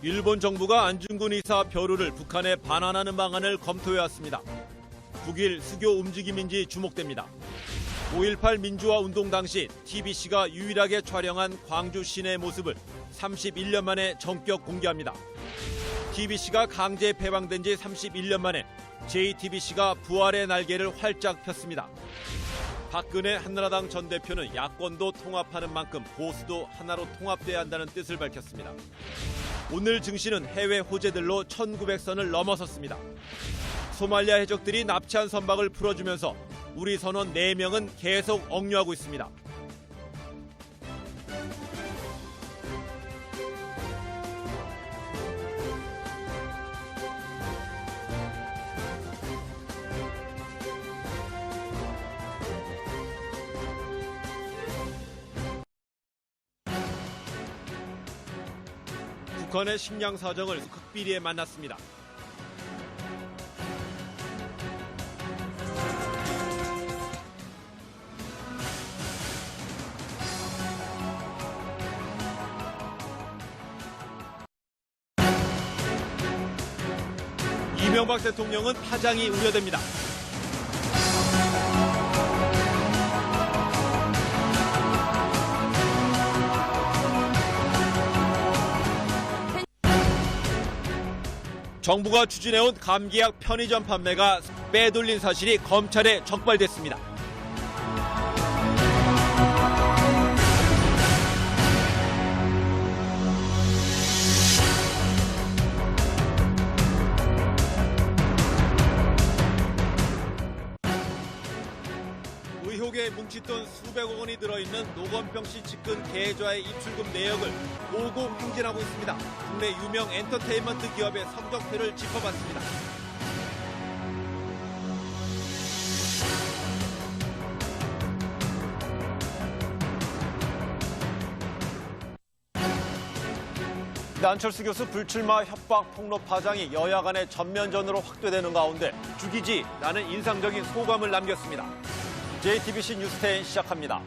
일본 정부가 안중근 의사 벼루를 북한에 반환하는 방안을 검토해왔습니다. 북일 수교 움직임인지 주목됩니다. 5.18 민주화 운동 당시 TBC가 유일하게 촬영한 광주 시내 모습을 31년 만에 전격 공개합니다. TBC가 강제 폐방된 지 31년 만에 JTBC가 부활의 날개를 활짝 폈습니다. 박근혜 한나라당 전 대표는 야권도 통합하는 만큼 보수도 하나로 통합돼야 한다는 뜻을 밝혔습니다. 오늘 증시는 해외 호재들로 1900선을 넘어섰습니다. 소말리아 해적들이 납치한 선박을 풀어주면서 우리 선원 4명은 계속 억류하고 있습니다. 북한의 식량 사정을 극비리에 만났습니다. 이명박 대통령은 파장이 우려됩니다. 정부가 추진해온 감기약 편의점 판매가 빼돌린 사실이 검찰에 적발됐습니다. 의혹에 뭉칫돈 수백억 원이 들어있는 노건평 씨 측근 계좌의 입출금 내역을 보고 행진하고 있습니다. 국내 유명 엔터테인먼트 기업의 성적표를 짚어봤습니다. 안철수 교수 불출마 협박 폭로 파장이 여야 간의 전면전으로 확대되는 가운데 죽이지라는 인상적인 소감을 남겼습니다. JTBC 뉴스10 시작합니다.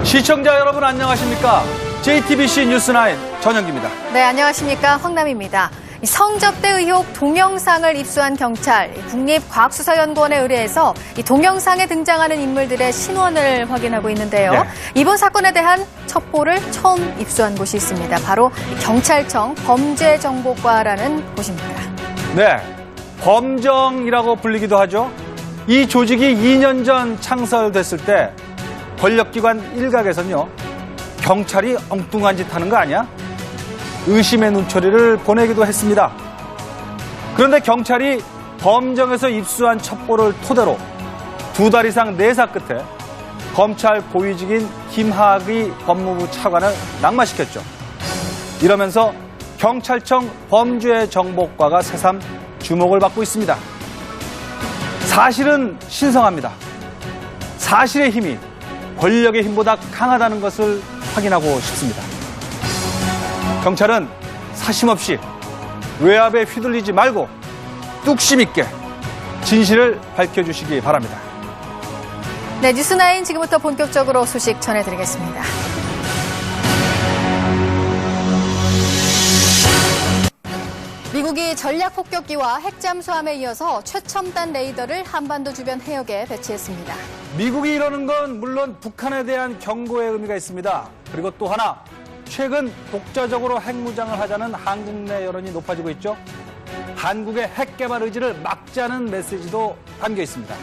시청자 여러분 안녕하십니까? JTBC 뉴스9 전영기입니다. 네, 안녕하십니까? 황남입니다. 성접대 의혹 동영상을 입수한 경찰, 국립과학수사연구원에 의뢰해서 이 동영상에 등장하는 인물들의 신원을 확인하고 있는데요. 네. 이번 사건에 대한 첩보를 처음 입수한 곳이 있습니다. 바로 경찰청 범죄정보과라는 곳입니다. 네, 범정이라고 불리기도 하죠. 이 조직이 2년 전 창설됐을 때 권력기관 일각에서는요, 경찰이 엉뚱한 짓 하는 거 아니야? 의심의 눈초리를 보내기도 했습니다. 그런데 경찰이 범정에서 입수한 첩보를 토대로 2달 이상 내사 끝에 검찰 고위직인 김학의 법무부 차관을 낙마시켰죠. 이러면서 경찰청 범죄정보과가 새삼 주목을 받고 있습니다. 사실은 신성합니다. 사실의 힘이 권력의 힘보다 강하다는 것을 확인하고 싶습니다. 경찰은 사심없이 외압에 휘둘리지 말고 뚝심 있게 진실을 밝혀주시기 바랍니다. 네, 뉴스9 지금부터 본격적으로 소식 전해드리겠습니다. 미국이 전략폭격기와 핵잠수함에 이어서 최첨단 레이더를 한반도 주변 해역에 배치했습니다. 미국이 이러는 건 물론 북한에 대한 경고의 의미가 있습니다. 그리고 또 하나, 최근 독자적으로 핵무장을 하자는 한국 내 여론이 높아지고 있죠. 한국의 핵 개발 의지를 막자는 메시지도 담겨 있습니다.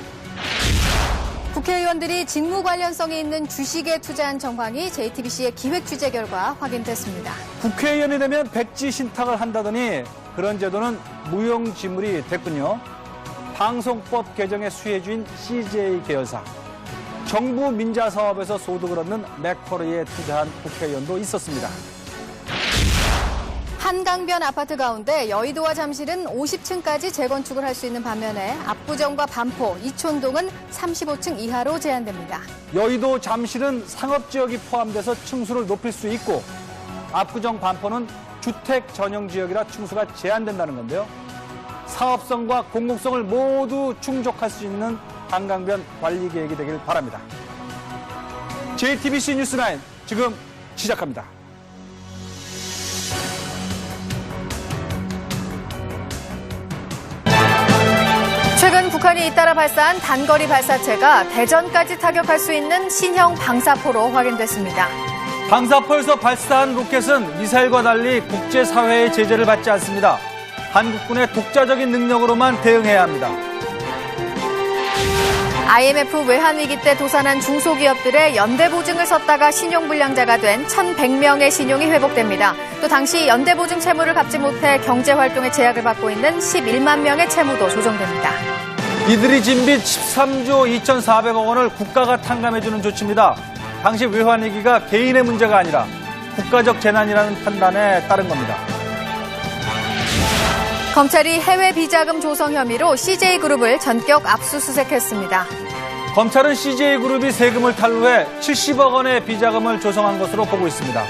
국회의원들이 직무 관련성이 있는 주식에 투자한 정황이 JTBC의 기획 취재 결과 확인됐습니다. 국회의원이 되면 백지 신탁을 한다더니 그런 제도는 무용지물이 됐군요. 방송법 개정의 수혜주인 CJ 계열사, 정부 민자 사업에서 소득을 얻는 맥쿼리에 투자한 국회의원도 있었습니다. 한강변 아파트 가운데 여의도와 잠실은 50층까지 재건축을 할 수 있는 반면에 압구정과 반포, 이촌동은 35층 이하로 제한됩니다. 여의도 잠실은 상업지역이 포함돼서 층수를 높일 수 있고 압구정 반포는 주택 전용 지역이라 층수가 제한된다는 건데요. 사업성과 공공성을 모두 충족할 수 있는 한강변 관리 계획이 되길 바랍니다. JTBC 뉴스9 지금 시작합니다. 최근 북한이 잇따라 발사한 단거리 발사체가 대전까지 타격할 수 있는 신형 방사포로 확인됐습니다. 방사포에서 발사한 로켓은 미사일과 달리 국제사회의 제재를 받지 않습니다. 한국군의 독자적인 능력으로만 대응해야 합니다. IMF 외환위기 때 도산한 중소기업들의 연대보증을 섰다가 신용불량자가 된 1,100명의 신용이 회복됩니다. 또 당시 연대보증 채무를 갚지 못해 경제활동에 제약을 받고 있는 11만 명의 채무도 조정됩니다. 이들이 진 빚 13조 2,400억 원을 국가가 탕감해주는 조치입니다. 당시 외환위기가 개인의 문제가 아니라 국가적 재난이라는 판단에 따른 겁니다. 검찰이 해외 비자금 조성 혐의로 CJ그룹을 전격 압수수색했습니다. 검찰은 CJ그룹이 세금을 탈루해 70억 원의 비자금을 조성한 것으로 보고 있습니다.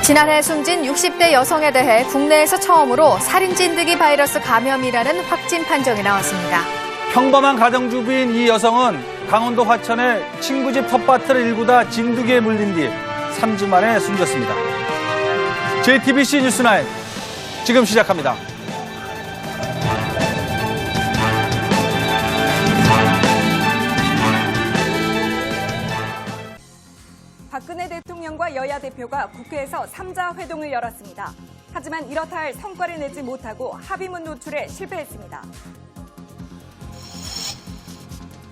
지난해 숨진 60대 여성에 대해 국내에서 처음으로 살인진드기 바이러스 감염이라는 확진 판정이 나왔습니다. 평범한 가정주부인 이 여성은 강원도 화천의 친구 집 텃밭을 일구다 진드기에 물린 뒤 3주 만에 숨졌습니다. JTBC 뉴스9 지금 시작합니다. 박근혜 대통령과 여야 대표가 국회에서 3자 회동을 열었습니다. 하지만 이렇다 할 성과를 내지 못하고 합의문 노출에 실패했습니다.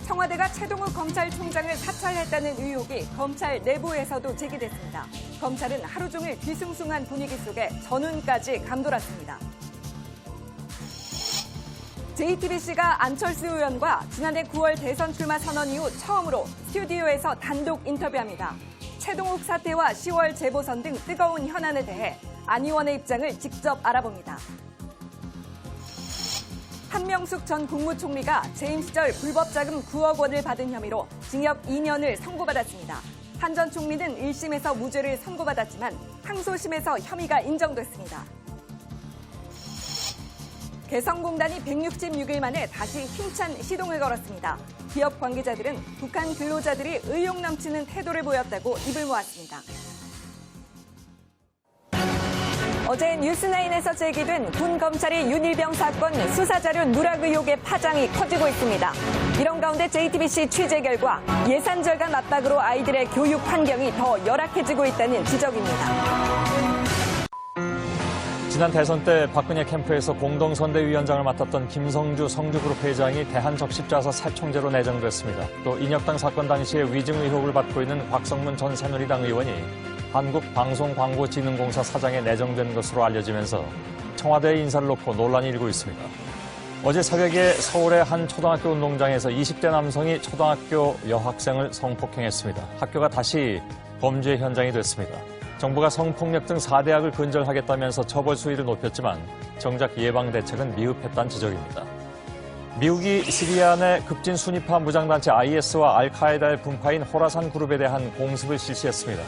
청와대가 최동욱 검찰총장을 사찰했다는 의혹이 검찰 내부에서도 제기됐습니다. 검찰은 하루 종일 뒤숭숭한 분위기 속에 전운까지 감돌았습니다. JTBC가 안철수 의원과 지난해 9월 대선 출마 선언 이후 처음으로 스튜디오에서 단독 인터뷰합니다. 최동욱 사태와 10월 재보선 등 뜨거운 현안에 대해 안 의원의 입장을 직접 알아봅니다. 한명숙 전 국무총리가 재임 시절 불법 자금 9억 원을 받은 혐의로 징역 2년을 선고받았습니다. 한 전 총리는 1심에서 무죄를 선고받았지만 항소심에서 혐의가 인정됐습니다. 개성공단이 166일 만에 다시 힘찬 시동을 걸었습니다. 기업 관계자들은 북한 근로자들이 의욕 넘치는 태도를 보였다고 입을 모았습니다. 어제 뉴스9에서 제기된 군 검찰이 윤일병 사건 수사자료 누락 의혹의 파장이 커지고 있습니다. 이런 가운데 JTBC 취재 결과 예산 절감 압박으로 아이들의 교육 환경이 더 열악해지고 있다는 지적입니다. 지난 대선 때 박근혜 캠프에서 공동선대위원장을 맡았던 김성주 성주그룹 회장이 대한적십자사 사총재로 내정됐습니다. 또 인혁당 사건 당시에 위증 의혹을 받고 있는 곽성문 전 새누리당 의원이 한국방송광고진흥공사 사장에 내정된 것으로 알려지면서 청와대의 인사를 놓고 논란이 일고 있습니다. 어제 새벽에 서울의 한 초등학교 운동장에서 20대 남성이 초등학교 여학생을 성폭행했습니다. 학교가 다시 범죄 현장이 됐습니다. 정부가 성폭력 등 4대학을 근절하겠다면서 처벌 수위를 높였지만 정작 예방 대책은 미흡했다는 지적입니다. 미국이 시리아 내 급진 순위파 무장단체 IS와 알카에다의 분파인 호라산 그룹에 대한 공습을 실시했습니다.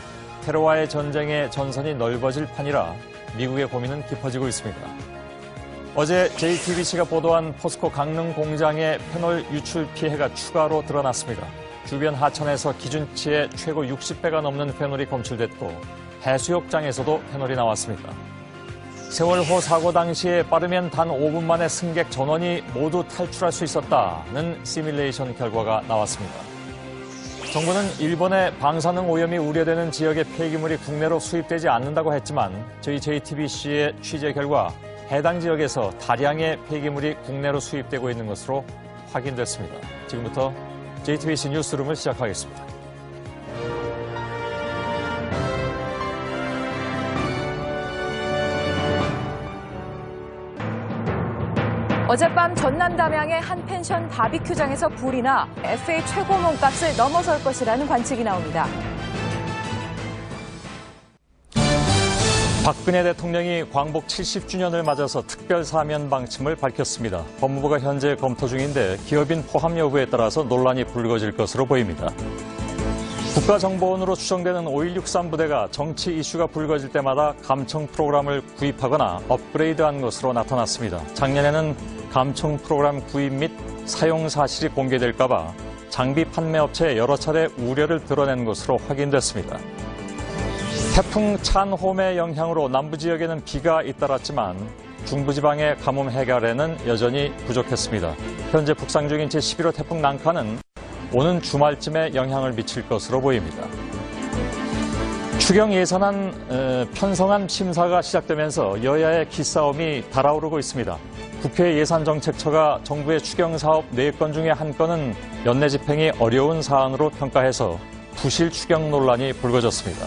테러와의 전쟁의 전선이 넓어질 판이라 미국의 고민은 깊어지고 있습니다. 어제 JTBC가 보도한 포스코 강릉 공장의 페놀 유출 피해가 추가로 드러났습니다. 주변 하천에서 기준치의 최고 60배가 넘는 페놀이 검출됐고 해수욕장에서도 페놀이 나왔습니다. 세월호 사고 당시에 빠르면 단 5분 만에 승객 전원이 모두 탈출할 수 있었다는 시뮬레이션 결과가 나왔습니다. 정부는 일본의 방사능 오염이 우려되는 지역의 폐기물이 국내로 수입되지 않는다고 했지만 저희 JTBC의 취재 결과 해당 지역에서 다량의 폐기물이 국내로 수입되고 있는 것으로 확인됐습니다. 지금부터 JTBC 뉴스룸을 시작하겠습니다. 어젯밤 전남 담양의 한 펜션 바비큐장에서 불이 나 FA 최고 몸값을 넘어설 것이라는 관측이 나옵니다. 박근혜 대통령이 광복 70주년을 맞아서 특별 사면 방침을 밝혔습니다. 법무부가 현재 검토 중인데 기업인 포함 여부에 따라서 논란이 불거질 것으로 보입니다. 국가정보원으로 추정되는 5163 부대가 정치 이슈가 불거질 때마다 감청 프로그램을 구입하거나 업그레이드한 것으로 나타났습니다. 작년에는 감청 프로그램 구입 및 사용 사실이 공개될까 봐 장비 판매업체에 여러 차례 우려를 드러낸 것으로 확인됐습니다. 태풍 찬홈의 영향으로 남부 지역에는 비가 잇따랐지만 중부지방의 가뭄 해결에는 여전히 부족했습니다. 현재 북상 중인 제11호 태풍 난카는 오는 주말쯤에 영향을 미칠 것으로 보입니다. 추경 예산안 편성안 심사가 시작되면서 여야의 기싸움이 달아오르고 있습니다. 국회 예산정책처가 정부의 추경 사업 4건 중에 한 건은 연내 집행이 어려운 사안으로 평가해서 부실 추경 논란이 불거졌습니다.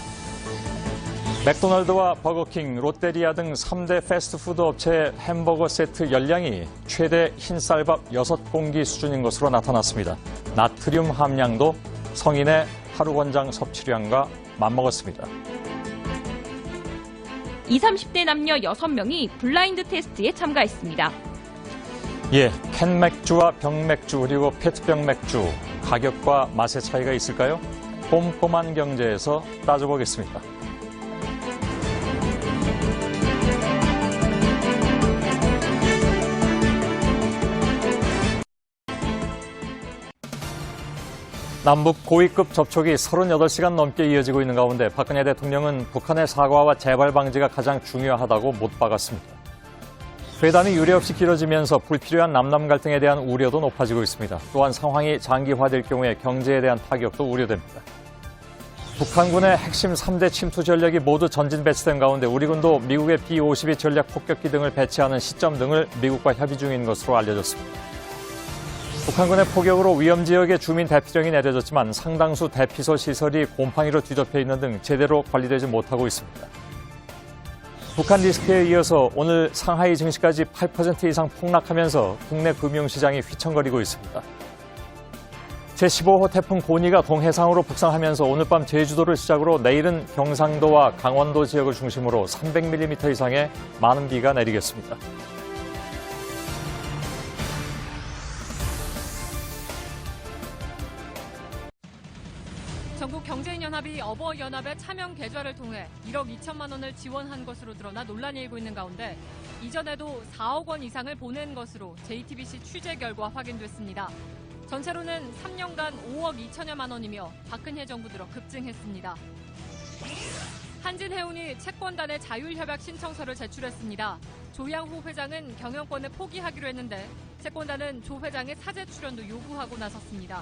맥도날드와 버거킹, 롯데리아 등 3대 패스트푸드 업체의 햄버거 세트 열량이 최대 흰쌀밥 6공기 수준인 것으로 나타났습니다. 나트륨 함량도 성인의 하루 권장 섭취량과 맞먹었습니다. 20, 30대 남녀 6명이 블라인드 테스트에 참가했습니다. 예, 캔맥주와 병맥주 그리고 페트병 맥주 가격과 맛의 차이가 있을까요? 꼼꼼한 경제에서 따져보겠습니다. 남북 고위급 접촉이 38시간 넘게 이어지고 있는 가운데 박근혜 대통령은 북한의 사과와 재발 방지가 가장 중요하다고 못 박았습니다. 회담이 유례없이 길어지면서 불필요한 남남 갈등에 대한 우려도 높아지고 있습니다. 또한 상황이 장기화될 경우에 경제에 대한 타격도 우려됩니다. 북한군의 핵심 3대 침투 전력이 모두 전진 배치된 가운데 우리 군도 미국의 B-52 전략 폭격기 등을 배치하는 시점 등을 미국과 협의 중인 것으로 알려졌습니다. 북한군의 포격으로 위험 지역에 주민 대피령이 내려졌지만 상당수 대피소 시설이 곰팡이로 뒤덮여 있는 등 제대로 관리되지 못하고 있습니다. 북한 리스크에 이어서 오늘 상하이 증시까지 8% 이상 폭락하면서 국내 금융시장이 휘청거리고 있습니다. 제15호 태풍 고니가 동해상으로 북상하면서 오늘 밤 제주도를 시작으로 내일은 경상도와 강원도 지역을 중심으로 300mm 이상의 많은 비가 내리겠습니다. 전국경제인연합이 어버이연합의 차명 계좌를 통해 1억 2천만 원을 지원한 것으로 드러나 논란이 일고 있는 가운데 이전에도 4억 원 이상을 보낸 것으로 JTBC 취재 결과 확인됐습니다. 전체로는 3년간 5억 2천여만 원이며 박근혜 정부 들어 급증했습니다. 한진해운이 채권단에 자율협약 신청서를 제출했습니다. 조양호 회장은 경영권을 포기하기로 했는데 채권단은 조 회장의 사제 출연도 요구하고 나섰습니다.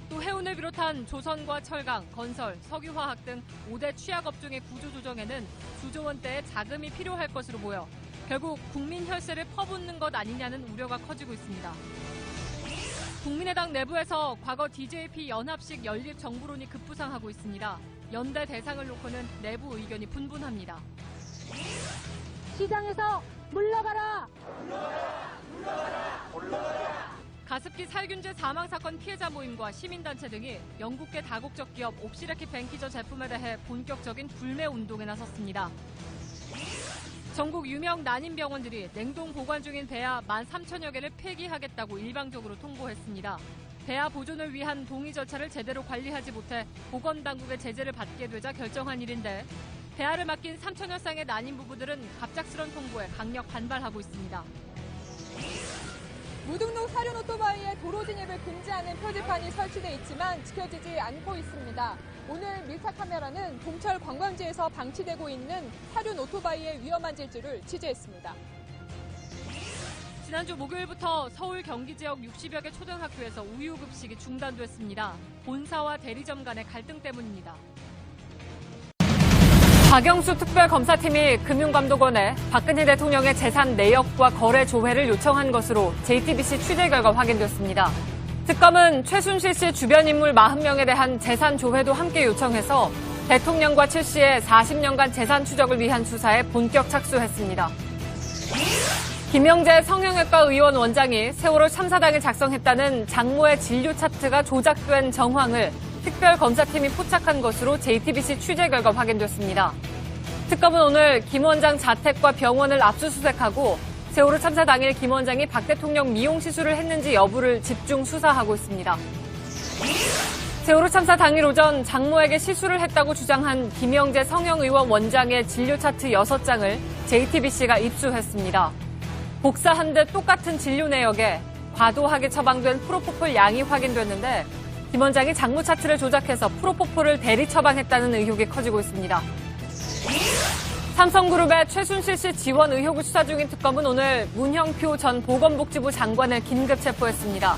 또 해운을 비롯한 조선과 철강, 건설, 석유화학 등 5대 취약업종의 구조조정에는 수조 원대의 자금이 필요할 것으로 보여 결국 국민 혈세를 퍼붓는 것 아니냐는 우려가 커지고 있습니다. 국민의당 내부에서 과거 DJP 연합식 연립 정부론이 급부상하고 있습니다. 연대 대상을 놓고는 내부 의견이 분분합니다. 시장에서 물러가라! 가습기 살균제 사망사건 피해자 모임과 시민단체 등이 영국계 다국적 기업 옵시레키 뱅키저 제품에 대해 본격적인 불매 운동에 나섰습니다. 전국 유명 난임병원들이 냉동 보관 중인 배아 13,000여 개를 폐기하겠다고 일방적으로 통보했습니다. 배아 보존을 위한 동의 절차를 제대로 관리하지 못해 보건당국의 제재를 받게 되자 결정한 일인데 배아를 맡긴 3,000여 쌍의 난임 부부들은 갑작스런 통보에 강력 반발하고 있습니다. 무등록 사륜 오토바이에 도로 진입을 금지하는 표지판이 설치돼 있지만 지켜지지 않고 있습니다. 오늘 밀타 카메라는 봄철 관광지에서 방치되고 있는 사륜 오토바이의 위험한 질주를 취재했습니다. 지난주 목요일부터 서울 경기 지역 60여 개 초등학교에서 우유 급식이 중단됐습니다. 본사와 대리점 간의 갈등 때문입니다. 박영수 특별검사팀이 금융감독원에 박근혜 대통령의 재산 내역과 거래 조회를 요청한 것으로 JTBC 취재 결과 확인됐습니다. 특검은 최순실 씨 주변 인물 40명에 대한 재산 조회도 함께 요청해서 대통령과 최 씨의 40년간 재산 추적을 위한 수사에 본격 착수했습니다. 김영재 성형외과 의원 원장이 세월호 참사당에 작성했다는 장모의 진료 차트가 조작된 정황을 특별검사팀이 포착한 것으로 JTBC 취재 결과 확인됐습니다. 특검은 오늘 김 원장 자택과 병원을 압수수색하고 세월호 참사 당일 김 원장이 박 대통령 미용 시술을 했는지 여부를 집중 수사하고 있습니다. 세월호 참사 당일 오전 장모에게 시술을 했다고 주장한 김영재 성형의원 원장의 진료 차트 6장을 JTBC가 입수했습니다. 복사한 듯 똑같은 진료 내역에 과도하게 처방된 프로포폴 양이 확인됐는데 김 원장이 장모 차트를 조작해서 프로포폴을 대리 처방했다는 의혹이 커지고 있습니다. 삼성그룹의 최순실 씨 지원 의혹을 수사 중인 특검은 오늘 문형표 전 보건복지부 장관을 긴급 체포했습니다.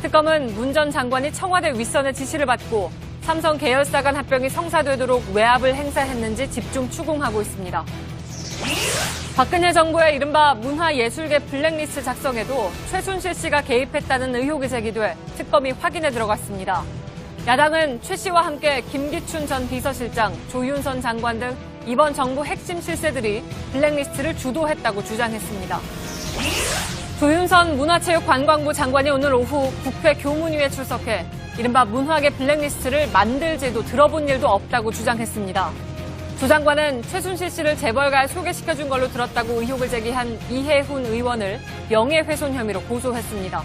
특검은 문 전 장관이 청와대 윗선의 지시를 받고 삼성 계열사 간 합병이 성사되도록 외압을 행사했는지 집중 추궁하고 있습니다. 박근혜 정부의 이른바 문화예술계 블랙리스트 작성에도 최순실 씨가 개입했다는 의혹이 제기돼 특검이 확인에 들어갔습니다. 야당은 최 씨와 함께 김기춘 전 비서실장, 조윤선 장관 등 이번 정부 핵심 실세들이 블랙리스트를 주도했다고 주장했습니다. 조윤선 문화체육관광부 장관이 오늘 오후 국회 교문위에 출석해 이른바 문화계 블랙리스트를 만들지도 들어본 일도 없다고 주장했습니다. 조 장관은 최순실 씨를 재벌가에 소개시켜준 걸로 들었다고 의혹을 제기한 이해훈 의원을 명예훼손 혐의로 고소했습니다.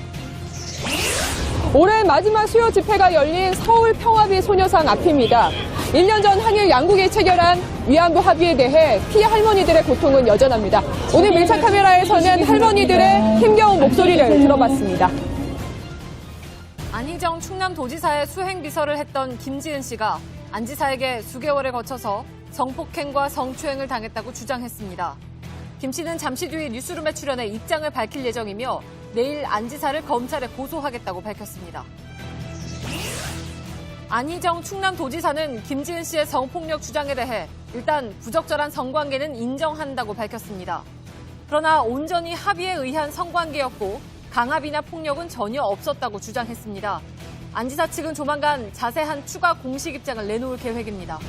올해 마지막 수요 집회가 열린 서울 평화비 소녀상 앞입니다. 1년 전 한일 양국이 체결한 위안부 합의에 대해 피해 할머니들의 고통은 여전합니다. 오늘 밀착 카메라에서는 할머니들의 힘겨운 목소리를 들어봤습니다. 안희정 충남도지사의 수행비서를 했던 김지은 씨가 안 지사에게 수개월에 거쳐서 성폭행과 성추행을 당했다고 주장했습니다. 김 씨는 잠시 뒤 뉴스룸에 출연해 입장을 밝힐 예정이며 내일 안 지사를 검찰에 고소하겠다고 밝혔습니다. 안희정 충남도지사는 김지은 씨의 성폭력 주장에 대해 일단 부적절한 성관계는 인정한다고 밝혔습니다. 그러나 온전히 합의에 의한 성관계였고 강압이나 폭력은 전혀 없었다고 주장했습니다. 안 지사 측은 조만간 자세한 추가 공식 입장을 내놓을 계획입니다.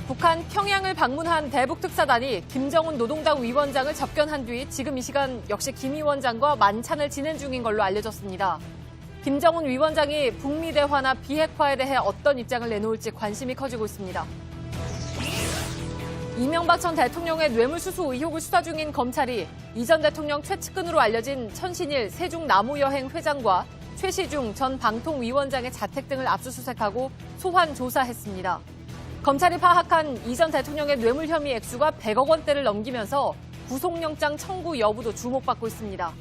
북한 평양을 방문한 대북특사단이 김정은 노동당 위원장을 접견한 뒤 지금 이 시간 역시 김 위원장과 만찬을 진행 중인 걸로 알려졌습니다. 김정은 위원장이 북미 대화나 비핵화에 대해 어떤 입장을 내놓을지 관심이 커지고 있습니다. 이명박 전 대통령의 뇌물수수 의혹을 수사 중인 검찰이 이 전 대통령 최측근으로 알려진 천신일 세종나무여행 회장과 최시중 전 방통위원장의 자택 등을 압수수색하고 소환 조사했습니다. 검찰이 파악한 이 전 대통령의 뇌물 혐의 액수가 100억 원대를 넘기면서 구속영장 청구 여부도 주목받고 있습니다.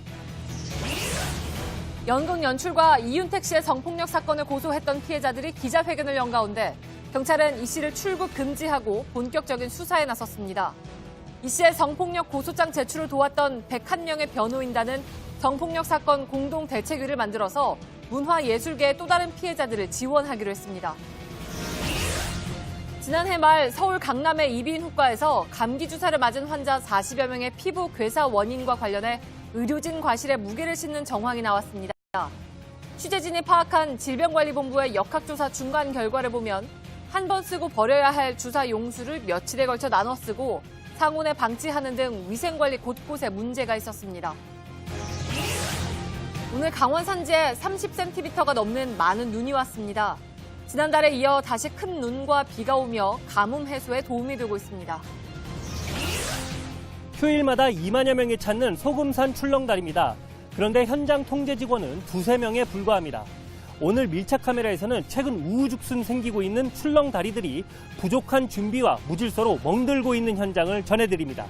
연극 연출가 이윤택 씨의 성폭력 사건을 고소했던 피해자들이 기자회견을 연 가운데 경찰은 이 씨를 출국 금지하고 본격적인 수사에 나섰습니다. 이 씨의 성폭력 고소장 제출을 도왔던 101명의 변호인단은 성폭력 사건 공동대책위를 만들어서 문화예술계의 또 다른 피해자들을 지원하기로 했습니다. 지난해 말 서울 강남의 이비인후과에서 감기 주사를 맞은 환자 40여 명의 피부 괴사 원인과 관련해 의료진 과실에 무게를 싣는 정황이 나왔습니다. 취재진이 파악한 질병관리본부의 역학조사 중간 결과를 보면 한 번 쓰고 버려야 할 주사 용수를 며칠에 걸쳐 나눠 쓰고 상온에 방치하는 등 위생관리 곳곳에 문제가 있었습니다. 오늘 강원 산지에 30cm가 넘는 많은 눈이 왔습니다. 지난달에 이어 다시 큰 눈과 비가 오며 가뭄 해소에 도움이 되고 있습니다. 휴일마다 2만여 명이 찾는 소금산 출렁다리입니다. 그런데 현장 통제 직원은 2~3명에 불과합니다. 오늘 밀착 카메라에서는 최근 우후죽순 생기고 있는 출렁다리들이 부족한 준비와 무질서로 멍들고 있는 현장을 전해드립니다.